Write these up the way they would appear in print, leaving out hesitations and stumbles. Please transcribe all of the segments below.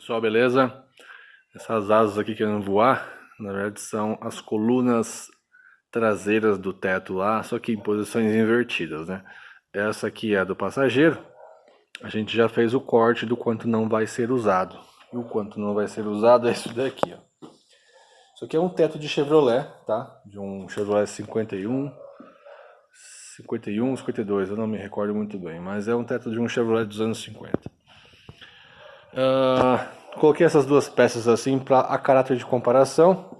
Pessoal, beleza? Essas asas aqui querendo voar, na verdade são as colunas traseiras do teto lá, só que em posições invertidas, né? Essa aqui é a do passageiro. A gente já fez o corte do quanto não vai ser usado. E o quanto não vai ser usado é isso daqui, ó. Isso aqui é um teto de Chevrolet, tá? De um Chevrolet 51, 52, eu não me recordo muito bem, mas é um teto de um Chevrolet dos anos 50. Coloquei essas duas peças assim a caráter de comparação,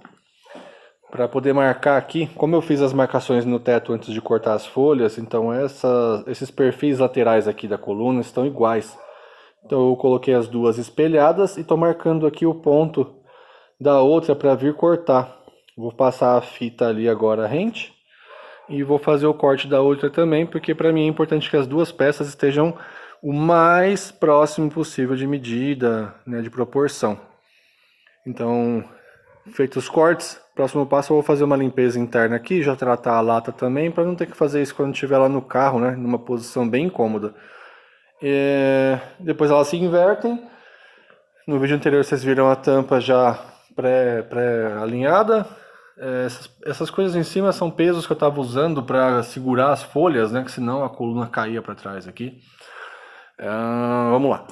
para poder marcar aqui. Como eu fiz as marcações no teto antes de cortar as folhas, então esses perfis laterais aqui da coluna estão iguais. Então eu coloquei as duas espelhadas e estou marcando aqui o ponto da outra para vir cortar. Vou passar a fita ali agora rente e vou fazer o corte da outra também, porque para mim é importante que as duas peças estejam o mais próximo possível de medida, né, de proporção. Então, feitos os cortes, próximo passo eu vou fazer uma limpeza interna aqui, já tratar a lata também, para não ter que fazer isso quando estiver lá no carro, né, numa posição bem incômoda. Depois elas se invertem. No vídeo anterior vocês viram a tampa já pré-alinhada. Essas coisas em cima são pesos que eu estava usando para segurar as folhas, né, que senão a coluna caía para trás aqui. Vamos lá.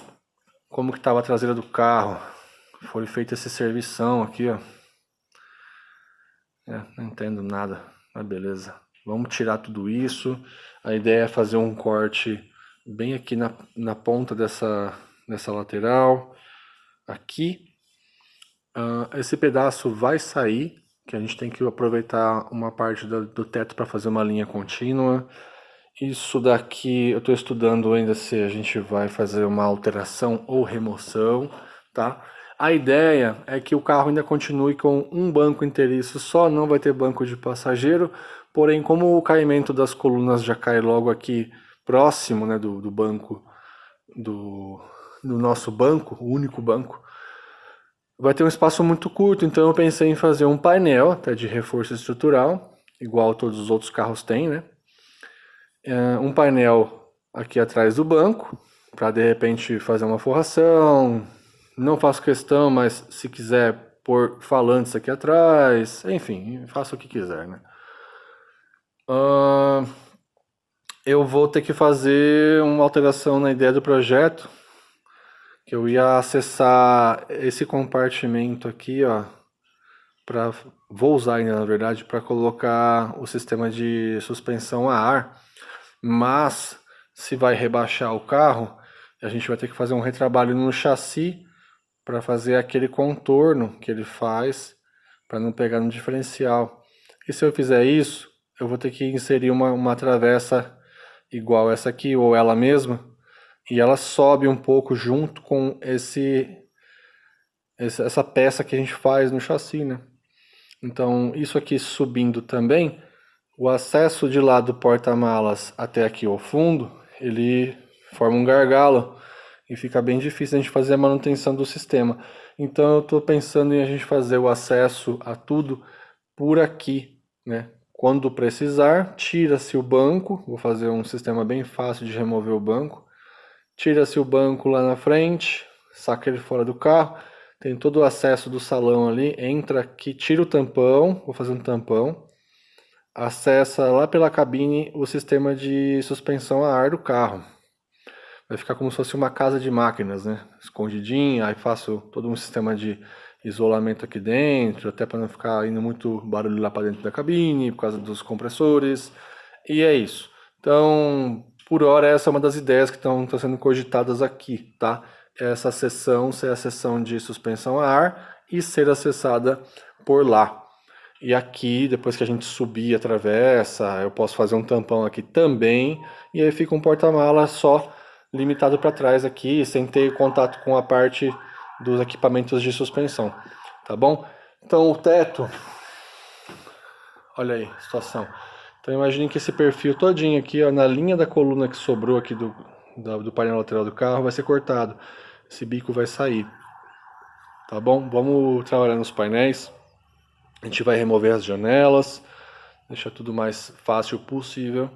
Como que estava a traseira do carro? Foi feita esse servição aqui, ó. Não entendo nada, mas beleza. Vamos tirar tudo isso. A ideia é fazer um corte bem aqui na ponta dessa lateral. Aqui. Esse pedaço vai sair, que a gente tem que aproveitar uma parte do teto para fazer uma linha contínua. Isso daqui eu estou estudando ainda se a gente vai fazer uma alteração ou remoção, tá? A ideia é que o carro ainda continue com um banco inteiriço só, não vai ter banco de passageiro, porém como o caimento das colunas já cai logo aqui próximo, né, do banco, do nosso banco, o único banco, vai ter um espaço muito curto, então eu pensei em fazer um painel até de reforço estrutural, igual todos os outros carros têm, né? Um painel aqui atrás do banco, para de repente fazer uma forração. Não faço questão, mas se quiser pôr falantes aqui atrás, enfim, faça o que quiser, né? Eu vou ter que fazer uma alteração na ideia do projeto, que eu ia acessar esse compartimento aqui, ó, vou usar ainda na verdade para colocar o sistema de suspensão a ar, mas se vai rebaixar o carro, a gente vai ter que fazer um retrabalho no chassi para fazer aquele contorno que ele faz para não pegar no diferencial. E se eu fizer isso, eu vou ter que inserir uma travessa igual essa aqui ou ela mesma, e ela sobe um pouco junto com essa peça que a gente faz no chassi, né? Então, isso aqui subindo também, o acesso de lá do porta-malas até aqui ao fundo, ele forma um gargalo e fica bem difícil a gente fazer a manutenção do sistema. Então eu estou pensando em a gente fazer o acesso a tudo por aqui, né? Quando precisar, tira-se o banco, vou fazer um sistema bem fácil de remover o banco, tira-se o banco lá na frente, saca ele fora do carro, tem todo o acesso do salão ali, entra aqui, tira o tampão, vou fazer um tampão, acessa lá pela cabine o sistema de suspensão a ar do carro. Vai ficar como se fosse uma casa de máquinas, né? Escondidinha, aí faço todo um sistema de isolamento aqui dentro, até para não ficar indo muito barulho lá para dentro da cabine, por causa dos compressores. E é isso. Então, por hora, essa é uma das ideias que estão sendo cogitadas aqui, tá? Essa seção ser a seção de suspensão a ar e ser acessada por lá. E aqui, depois que a gente subir a travessa, eu posso fazer um tampão aqui também, e aí fica um porta-mala só limitado para trás aqui, sem ter contato com a parte dos equipamentos de suspensão, tá bom? Então o teto, olha aí a situação. Então imagine que esse perfil todinho aqui, ó, na linha da coluna que sobrou aqui do painel lateral do carro, vai ser cortado. Esse bico vai sair, tá bom? Vamos trabalhar nos painéis. A gente vai remover as janelas, deixar tudo mais fácil possível.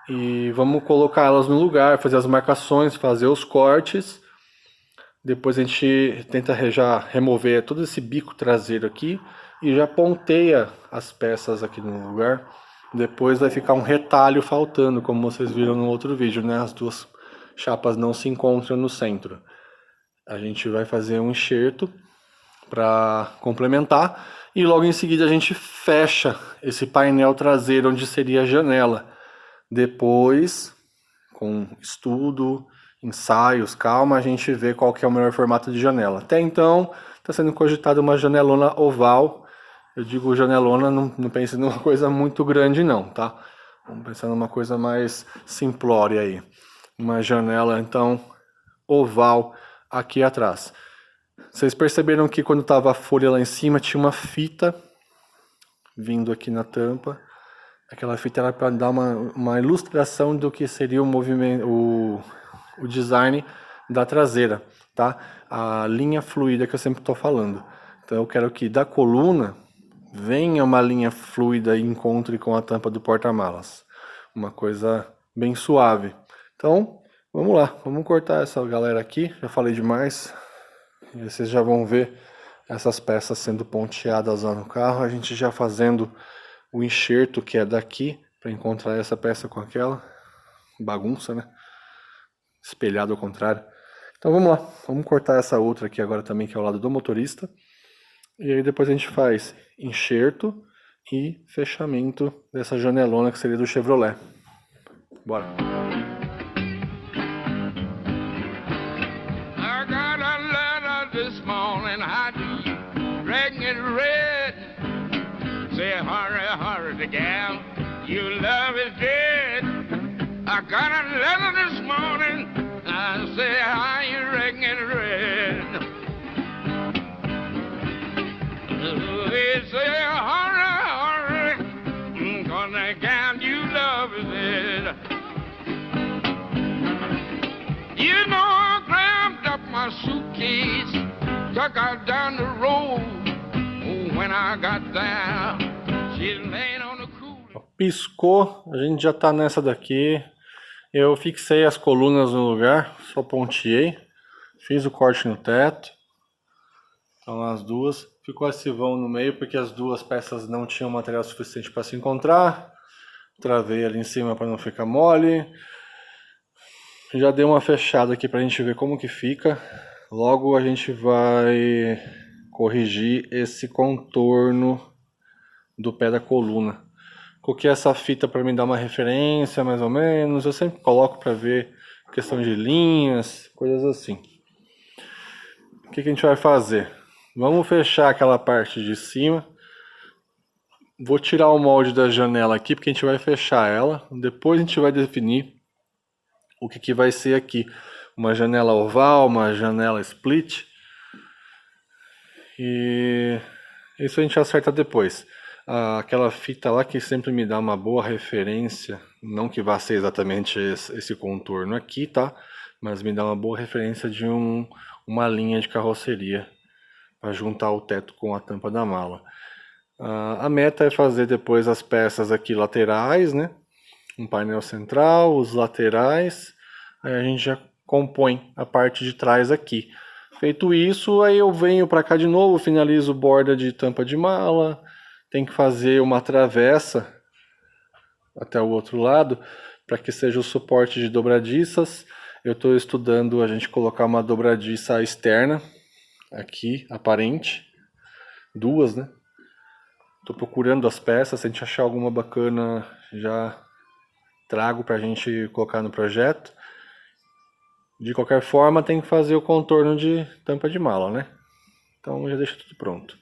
E vamos colocar elas no lugar, fazer as marcações, fazer os cortes, Depois a gente tenta já remover todo esse bico traseiro aqui e já ponteia as peças aqui no lugar. Depois vai ficar um retalho faltando, como vocês viram no outro vídeo, né? As duas chapas não se encontram no centro. A gente vai fazer um enxerto para complementar e logo em seguida a gente fecha esse painel traseiro onde seria a janela. Depois, com estudo, ensaios, calma, a gente vê qual que é o melhor formato de janela. Até então, está sendo cogitada uma janelona oval. Eu digo janelona, não pense numa coisa muito grande não, tá? Vamos pensar numa coisa mais simplória aí. Uma janela, então, oval aqui atrás. Vocês perceberam que quando estava a folha lá em cima, tinha uma fita vindo aqui na tampa. Aquela fita era para dar uma ilustração do que seria o movimento, o design da traseira, tá? A linha fluida que eu sempre estou falando. Então eu quero que da coluna venha uma linha fluida e encontre com a tampa do porta-malas. Uma coisa bem suave. Então, vamos lá. Vamos cortar essa galera aqui. Já falei demais. E vocês já vão ver essas peças sendo ponteadas lá no carro. A gente já fazendo o enxerto que é daqui para encontrar essa peça com aquela. Bagunça, né? Espelhado ao contrário. Então vamos lá. Vamos cortar essa outra aqui agora também, que é ao lado do motorista. E aí depois a gente faz enxerto e fechamento dessa janelona que seria do Chevrolet. Bora! I got a letter this morning, how do you reckon it read? Say hurry, hurry the gal, your love is dead. I got a letter this morning, I say how you reckon it read? They say hurry, hurry, 'cause the gal you love is dead. You know I grabbed up my suitcase, took her down the road. Oh, when I got there, she's laying on the cooler. Piscou, a gente já tá nessa daqui. Eu fixei as colunas no lugar, só ponteei, fiz o corte no teto. Então as duas, ficou esse vão no meio porque as duas peças não tinham material suficiente para se encontrar. Travei ali em cima para não ficar mole. Já dei uma fechada aqui para a gente ver como que fica. Logo a gente vai corrigir esse contorno do pé da coluna. Coloquei essa fita para me dar uma referência mais ou menos. Eu sempre coloco para ver questão de linhas, coisas assim. O que a gente vai fazer? Vamos fechar aquela parte de cima. Vou tirar o molde da janela aqui porque a gente vai fechar ela. Depois a gente vai definir o que vai ser aqui. Uma janela oval, uma janela split. E isso a gente acerta depois. Aquela fita lá que sempre me dá uma boa referência, não que vá ser exatamente esse contorno aqui, tá? Mas me dá uma boa referência de uma linha de carroceria para juntar o teto com a tampa da mala. A meta é fazer depois as peças aqui laterais, né? Um painel central, os laterais, aí a gente já compõe a parte de trás aqui. Feito isso, aí eu venho para cá de novo, finalizo borda de tampa de mala, tem que fazer uma travessa até o outro lado, para que seja o suporte de dobradiças. Eu estou estudando a gente colocar uma dobradiça externa, aqui, aparente, duas, né? Estou procurando as peças, se a gente achar alguma bacana, já trago para a gente colocar no projeto. De qualquer forma, tem que fazer o contorno de tampa de mala, né? Então já deixa tudo pronto.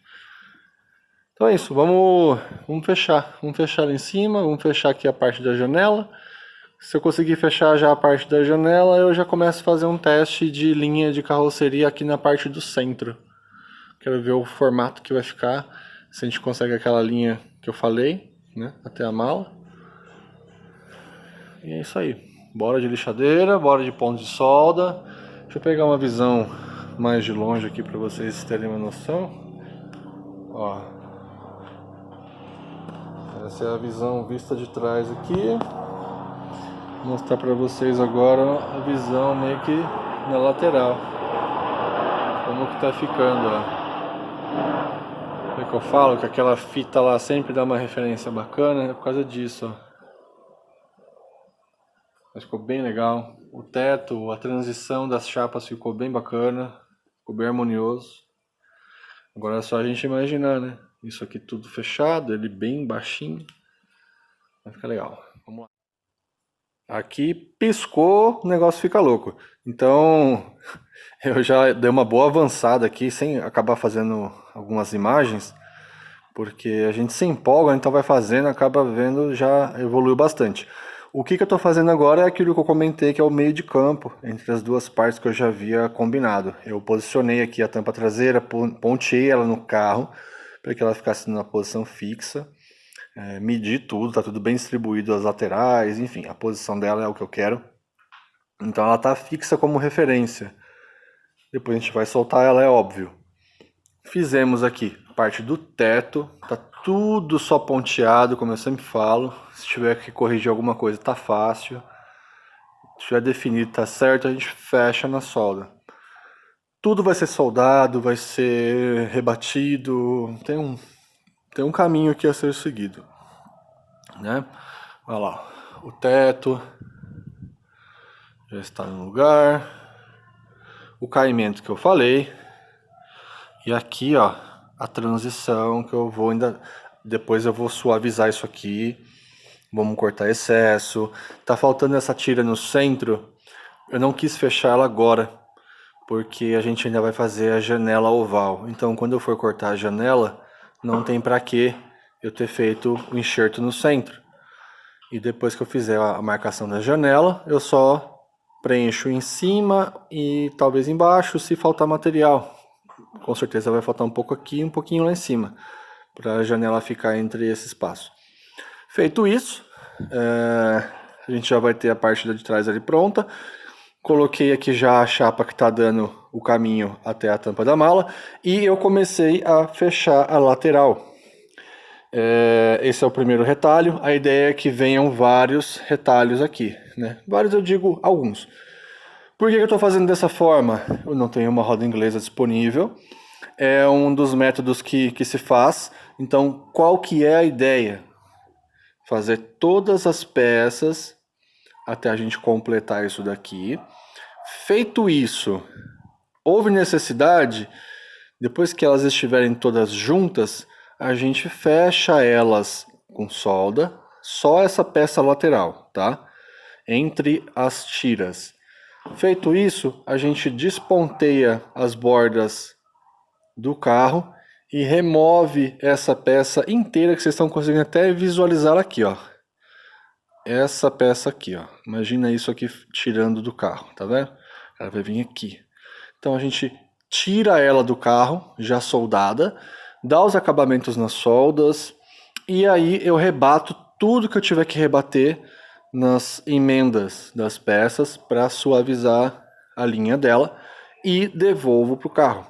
Então é isso, vamos fechar. Vamos fechar ali em cima, vamos fechar aqui a parte da janela. Se eu conseguir fechar já a parte da janela, eu já começo a fazer um teste de linha de carroceria aqui na parte do centro. Quero ver o formato que vai ficar, se a gente consegue aquela linha que eu falei, né, até a mala. E é isso aí. Bora de lixadeira, bora de ponto de solda. Deixa eu pegar uma visão mais de longe aqui para vocês terem uma noção. Ó. Essa é a visão vista de trás aqui. Vou mostrar para vocês agora a visão meio que na lateral. Como que tá ficando, ó. É que eu falo que aquela fita lá sempre dá uma referência bacana, é por causa disso, ó. Mas ficou bem legal. O teto, a transição das chapas ficou bem bacana, ficou bem harmonioso. Agora é só a gente imaginar, né? Isso aqui tudo fechado, ele bem baixinho. Vai ficar legal. Vamos lá. Aqui piscou, o negócio fica louco. Então, eu já dei uma boa avançada aqui, sem acabar fazendo algumas imagens, porque a gente se empolga, então vai fazendo, acaba vendo, já evoluiu bastante. O que eu estou fazendo agora é aquilo que eu comentei, que é o meio de campo, entre as duas partes que eu já havia combinado. Eu posicionei aqui a tampa traseira, ponteei ela no carro, para que ela ficasse na posição fixa. Medi tudo, tá tudo bem distribuído as laterais, enfim, a posição dela é o que eu quero. Então ela tá fixa como referência. Depois a gente vai soltar ela, é óbvio. Fizemos aqui a parte do teto, tá tudo só ponteado, como eu sempre falo. Se tiver que corrigir alguma coisa, tá fácil. Se tiver definido, tá certo, a gente fecha na solda. Tudo vai ser soldado, vai ser rebatido, tem um caminho aqui a ser seguido, né? Olha lá, o teto já está no lugar, o caimento que eu falei, e aqui, ó, a transição que eu vou ainda, depois eu vou suavizar isso aqui, vamos cortar excesso. Tá faltando essa tira no centro, eu não quis fechar ela agora, porque a gente ainda vai fazer a janela oval. Então, quando eu for cortar a janela, não tem para que eu ter feito o enxerto no centro. E depois que eu fizer a marcação da janela, eu só preencho em cima e talvez embaixo, se faltar material. Com certeza vai faltar um pouco aqui e um pouquinho lá em cima, para a janela ficar entre esse espaço. Feito isso, a gente já vai ter a parte de trás ali pronta. Coloquei aqui já a chapa que está dando o caminho até a tampa da mala e eu comecei a fechar a lateral. Esse é o primeiro retalho. A ideia é que venham vários retalhos aqui, né? Vários, eu digo alguns. Por que eu estou fazendo dessa forma? Eu não tenho uma roda inglesa disponível. É um dos métodos que se faz. Então, qual que é a ideia? Fazer todas as peças até a gente completar isso daqui. Feito isso, houve necessidade, depois que elas estiverem todas juntas, a gente fecha elas com solda, só essa peça lateral, tá? Entre as tiras. Feito isso, a gente desponteia as bordas do carro e remove essa peça inteira que vocês estão conseguindo até visualizar aqui, ó. Essa peça aqui, ó. Imagina isso aqui tirando do carro, tá vendo? Ela vai vir aqui. Então a gente tira ela do carro, já soldada, dá os acabamentos nas soldas, e aí eu rebato tudo que eu tiver que rebater nas emendas das peças para suavizar a linha dela e devolvo pro carro.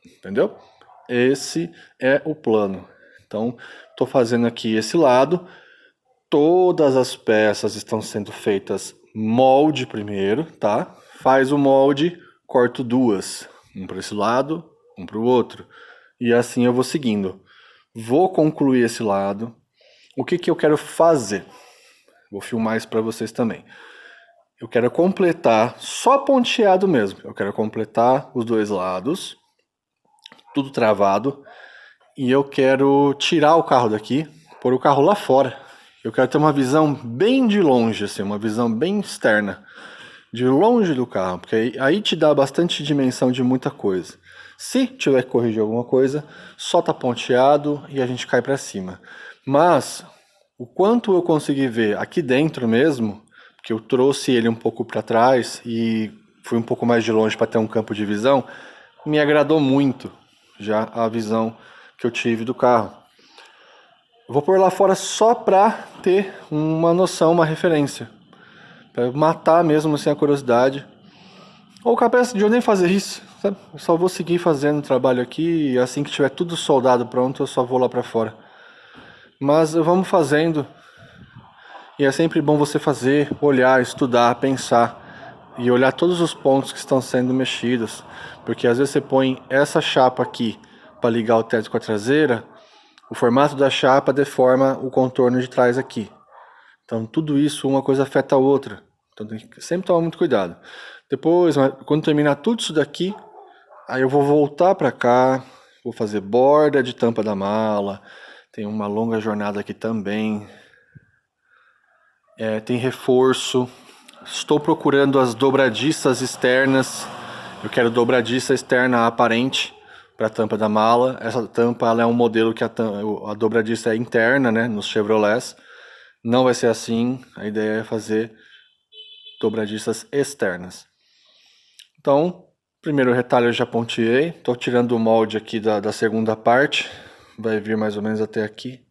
Entendeu? Esse é o plano. Então, estou fazendo aqui esse lado. Todas as peças estão sendo feitas molde primeiro, tá? Faz o molde, corto duas, um para esse lado, um para o outro, e assim eu vou seguindo. Vou concluir esse lado. O que eu quero fazer? Vou filmar isso para vocês também. Eu quero completar, só ponteado mesmo. Eu quero completar os dois lados, tudo travado, e eu quero tirar o carro daqui, pôr o carro lá fora. Eu quero ter uma visão bem de longe, assim, uma visão bem externa, de longe do carro, porque aí te dá bastante dimensão de muita coisa. Se tiver que corrigir alguma coisa, só tá ponteado e a gente cai para cima. Mas o quanto eu consegui ver aqui dentro mesmo, que eu trouxe ele um pouco para trás e fui um pouco mais de longe para ter um campo de visão, me agradou muito já a visão que eu tive do carro. Eu vou pôr lá fora só para ter uma noção, uma referência. Para matar mesmo assim a curiosidade. Ou capaz de eu nem fazer isso, sabe? Eu só vou seguir fazendo o trabalho aqui e assim que tiver tudo soldado pronto, eu só vou lá para fora. Mas vamos fazendo. E é sempre bom você fazer, olhar, estudar, pensar. e olhar todos os pontos que estão sendo mexidos, porque às vezes você põe essa chapa aqui para ligar o teto com a traseira, o formato da chapa deforma o contorno de trás aqui. Então tudo isso, uma coisa afeta a outra. Então tem que sempre tomar muito cuidado. Depois, quando terminar tudo isso daqui, aí eu vou voltar para cá, vou fazer borda de tampa da mala. Tem uma longa jornada aqui também. Tem reforço. Estou procurando as dobradiças externas. Eu quero dobradiça externa aparente para a tampa da mala. Essa tampa ela é um modelo que a dobradiça é interna, né, nos Chevrolets. Não vai ser assim. A ideia é fazer dobradiças externas. Então, primeiro retalho eu já ponteei. Estou tirando o molde aqui da segunda parte. Vai vir mais ou menos até aqui.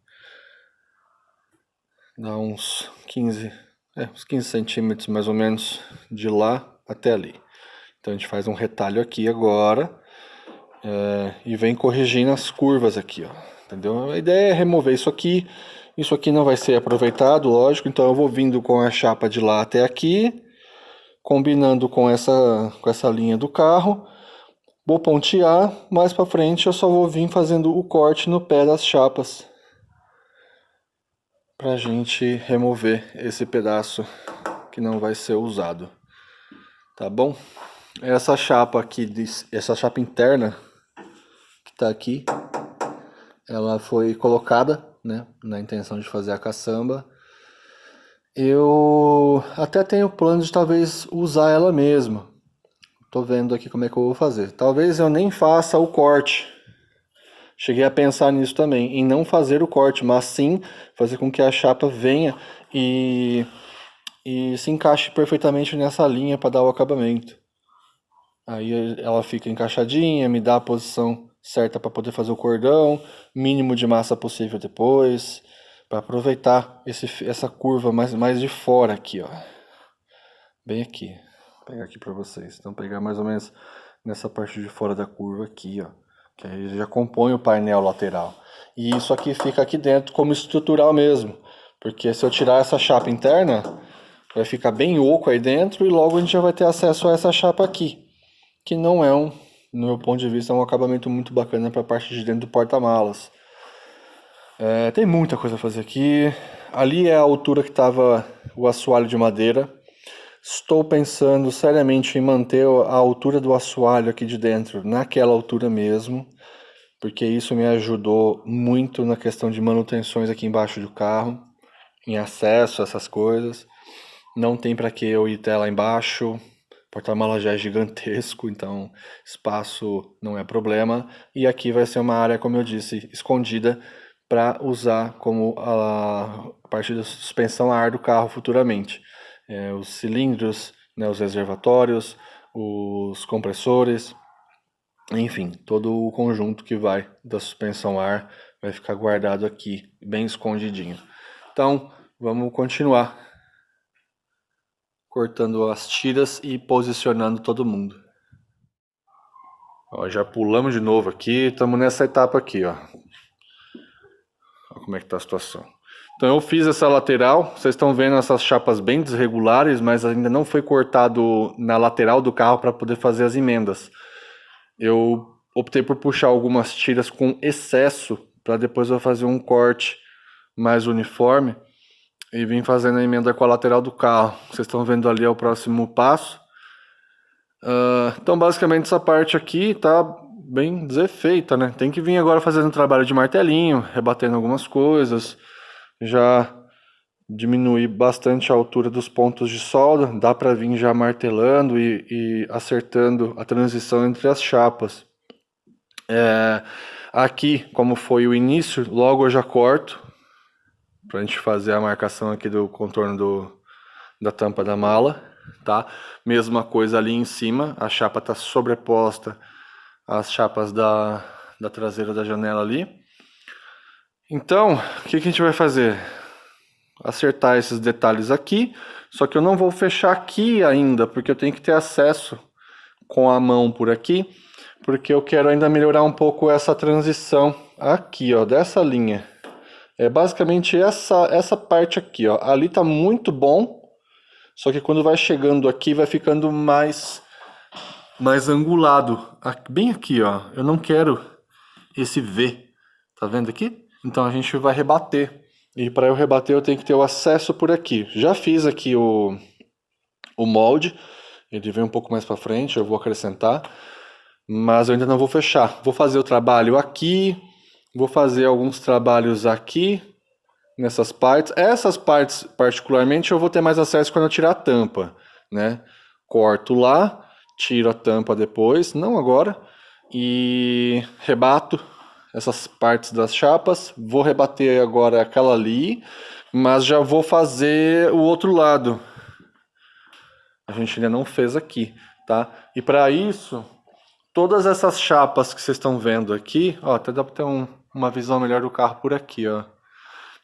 Dá uns 15 centímetros mais ou menos de lá até ali. Então a gente faz um retalho aqui agora e vem corrigindo as curvas aqui, ó. Entendeu? A ideia é remover isso aqui. Isso aqui não vai ser aproveitado, lógico. Então eu vou vindo com a chapa de lá até aqui, combinando com essa linha do carro. Vou pontear, mais para frente eu só vou vir fazendo o corte no pé das chapas pra gente remover esse pedaço que não vai ser usado, tá bom? Essa chapa aqui, essa chapa interna que tá aqui, ela foi colocada, né, na intenção de fazer a caçamba. Eu até tenho plano de talvez usar ela mesma. Tô vendo aqui como é que eu vou fazer. Talvez eu nem faça o corte. Cheguei a pensar nisso também, em não fazer o corte, mas sim fazer com que a chapa venha e se encaixe perfeitamente nessa linha para dar o acabamento. Aí ela fica encaixadinha, me dá a posição certa para poder fazer o cordão, mínimo de massa possível depois, para aproveitar essa curva mais de fora aqui, ó. Bem aqui. Vou pegar aqui para vocês. Então pegar mais ou menos nessa parte de fora da curva aqui, ó. Que aí já compõe o painel lateral. E isso aqui fica aqui dentro como estrutural mesmo. Porque se eu tirar essa chapa interna, vai ficar bem oco aí dentro e logo a gente já vai ter acesso a essa chapa aqui. Que não é no meu ponto de vista, é um acabamento muito bacana para a parte de dentro do porta-malas. Tem muita coisa a fazer aqui. Ali é a altura que estava o assoalho de madeira. Estou pensando seriamente em manter a altura do assoalho aqui de dentro naquela altura mesmo, porque isso me ajudou muito na questão de manutenções aqui embaixo do carro, em acesso a essas coisas. Não tem para que eu ir até lá embaixo. O porta-malas já é gigantesco, então espaço não é problema. E aqui vai ser uma área, como eu disse, escondida para usar como a parte da suspensão a ar do carro futuramente. Os cilindros, né, os reservatórios, os compressores, enfim, todo o conjunto que vai da suspensão a ar vai ficar guardado aqui, bem escondidinho. Então, vamos continuar cortando as tiras e posicionando todo mundo. Ó, já pulamos de novo aqui, estamos nessa etapa aqui, ó. Olha como é que tá a situação. Então eu fiz essa lateral, vocês estão vendo essas chapas bem desregulares, mas ainda não foi cortado na lateral do carro para poder fazer as emendas. Eu optei por puxar algumas tiras com excesso, para depois eu fazer um corte mais uniforme e vim fazendo a emenda com a lateral do carro. Vocês estão vendo ali é o próximo passo. Então basicamente essa parte aqui tá bem desfeita, né? Tem que vir agora fazendo um trabalho de martelinho, rebatendo algumas coisas, já diminuir bastante a altura dos pontos de solda, dá para vir já martelando e acertando a transição entre as chapas. Aqui, como foi o início, logo eu já corto, pra gente fazer a marcação aqui do contorno da tampa da mala, tá? Mesma coisa ali em cima, a chapa tá sobreposta às chapas da traseira da janela ali. Então, o que a gente vai fazer? Acertar esses detalhes aqui, só que eu não vou fechar aqui ainda, porque eu tenho que ter acesso com a mão por aqui, porque eu quero ainda melhorar um pouco essa transição aqui, ó, dessa linha. É basicamente essa parte aqui, ó. Ali tá muito bom, Só que quando vai chegando aqui, vai ficando mais angulado. Bem aqui, ó. Eu não quero esse V. Tá vendo aqui? Então a gente vai rebater. E para eu rebater, eu tenho que ter o acesso por aqui. Já fiz aqui o molde. Ele vem um pouco mais para frente, eu vou acrescentar. Mas eu ainda não vou fechar. Vou fazer o trabalho aqui. Vou fazer alguns trabalhos aqui. Nessas partes. Essas partes, particularmente, eu vou ter mais acesso quando eu tirar a tampa, né? Corto lá, tiro a tampa depois, não agora, e rebato essas partes das chapas. Vou rebater agora aquela ali, mas já vou fazer o outro lado. A gente ainda não fez aqui, tá? E para isso, todas essas chapas que vocês estão vendo aqui, ó, até dá para ter uma visão melhor do carro por aqui, ó.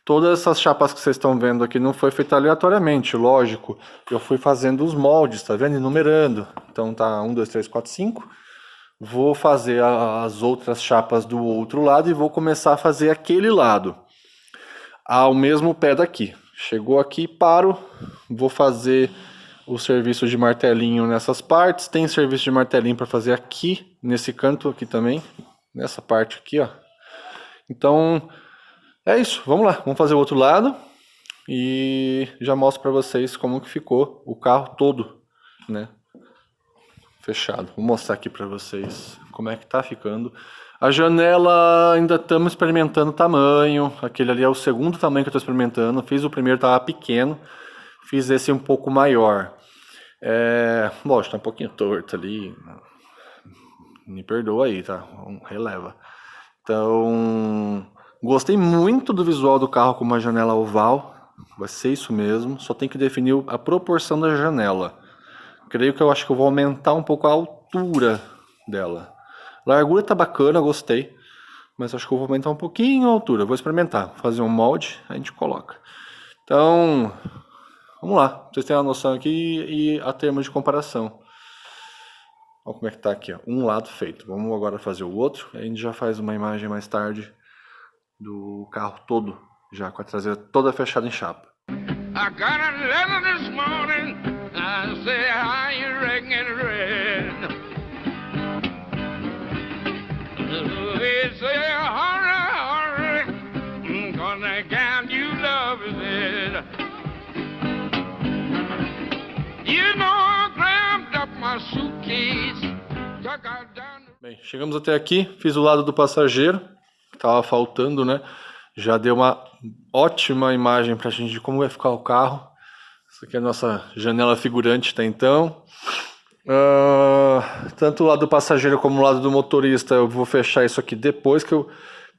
Todas essas chapas que vocês estão vendo aqui não foi feita aleatoriamente, lógico. Eu fui fazendo os moldes, tá vendo? Enumerando. Então tá 1, 2, 3, 4, 5. Vou fazer as outras chapas do outro lado e vou começar a fazer aquele lado. Ao mesmo pé daqui. Chegou aqui, paro. Vou fazer o serviço de martelinho nessas partes. Tem serviço de martelinho para fazer aqui, nesse canto aqui também. Nessa parte aqui, ó. Então... é isso, vamos lá, vamos fazer o outro lado e já mostro para vocês como que ficou o carro todo, né? Fechado. Vou mostrar aqui para vocês como é que tá ficando. A janela ainda estamos experimentando o tamanho, aquele ali é o segundo tamanho que eu estou experimentando. Fiz o primeiro, tava pequeno, fiz esse um pouco maior. Lógico, tá um pouquinho torto ali, me perdoa aí, tá? Releva. Então... gostei muito do visual do carro com uma janela oval, vai ser isso mesmo, só tem que definir a proporção da janela. Creio que eu acho que eu vou aumentar um pouco a altura dela. Largura tá bacana, gostei, mas acho que eu vou aumentar um pouquinho a altura. Vou experimentar, fazer um molde, a gente coloca. Então, vamos lá, pra vocês terem uma noção aqui e a termos de comparação. Olha como é que tá aqui, ó. Um lado feito. Vamos agora fazer o outro, a gente já faz uma imagem mais tarde do carro todo, já com a traseira toda fechada em chapa. I got a letter this morning, I say how you reckon red. It's a hurry, hurry, 'cause the kind you love is it. You know I grabbed up my suitcase, took out down. Bem, chegamos até aqui, fiz o lado do passageiro. Tava faltando, né? Já deu uma ótima imagem pra gente de como vai ficar o carro. Essa aqui é a nossa janela figurante até então. Tanto o lado do passageiro como o lado do motorista, eu vou fechar isso aqui depois que eu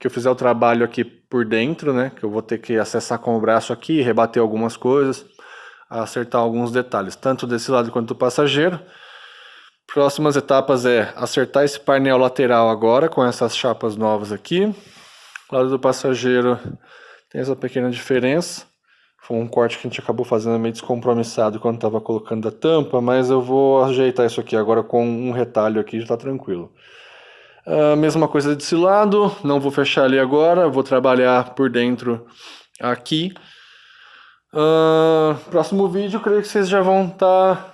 fizer o trabalho aqui por dentro, né? Que eu vou ter que acessar com o braço aqui, rebater algumas coisas, acertar alguns detalhes, tanto desse lado quanto do passageiro. Próximas etapas é acertar esse painel lateral agora com essas chapas novas aqui. O lado do passageiro tem essa pequena diferença. Foi um corte que a gente acabou fazendo meio descompromissado quando estava colocando a tampa, mas eu vou ajeitar isso aqui agora com um retalho aqui, já está tranquilo. A mesma coisa desse lado, não vou fechar ali agora, vou trabalhar por dentro aqui. Próximo vídeo, creio que vocês já vão estar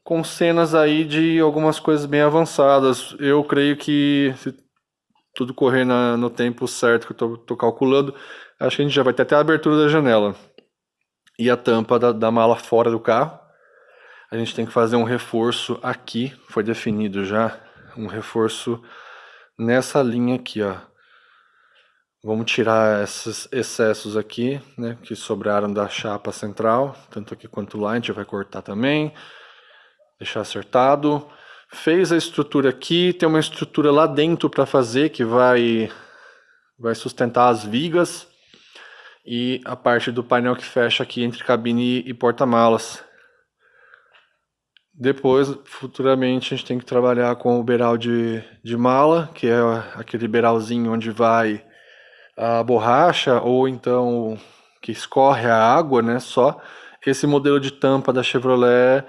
com cenas aí de algumas coisas bem avançadas. Eu creio que, se tudo correr no tempo certo que eu tô calculando, acho que a gente já vai ter até a abertura da janela e a tampa da mala fora do carro. A gente tem que fazer um reforço aqui, foi definido já, um reforço nessa linha aqui, ó. Vamos tirar esses excessos aqui, né, que sobraram da chapa central, tanto aqui quanto lá, a gente vai cortar também. Deixar acertado. Fez a estrutura aqui, tem uma estrutura lá dentro para fazer que vai sustentar as vigas e a parte do painel que fecha aqui entre cabine e porta-malas. Depois, futuramente, a gente tem que trabalhar com o beiral de mala, que é aquele beiralzinho onde vai a borracha ou então que escorre a água, né? Só esse modelo de tampa da Chevrolet,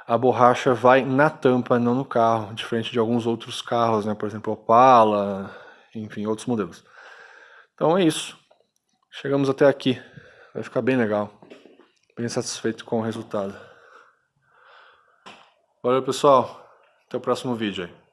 a borracha vai na tampa, não no carro, diferente de alguns outros carros, né? Por exemplo, Opala, enfim, outros modelos. Então é isso. Chegamos até aqui. Vai ficar bem legal. Bem satisfeito com o resultado. Valeu, pessoal. Até o próximo vídeo aí.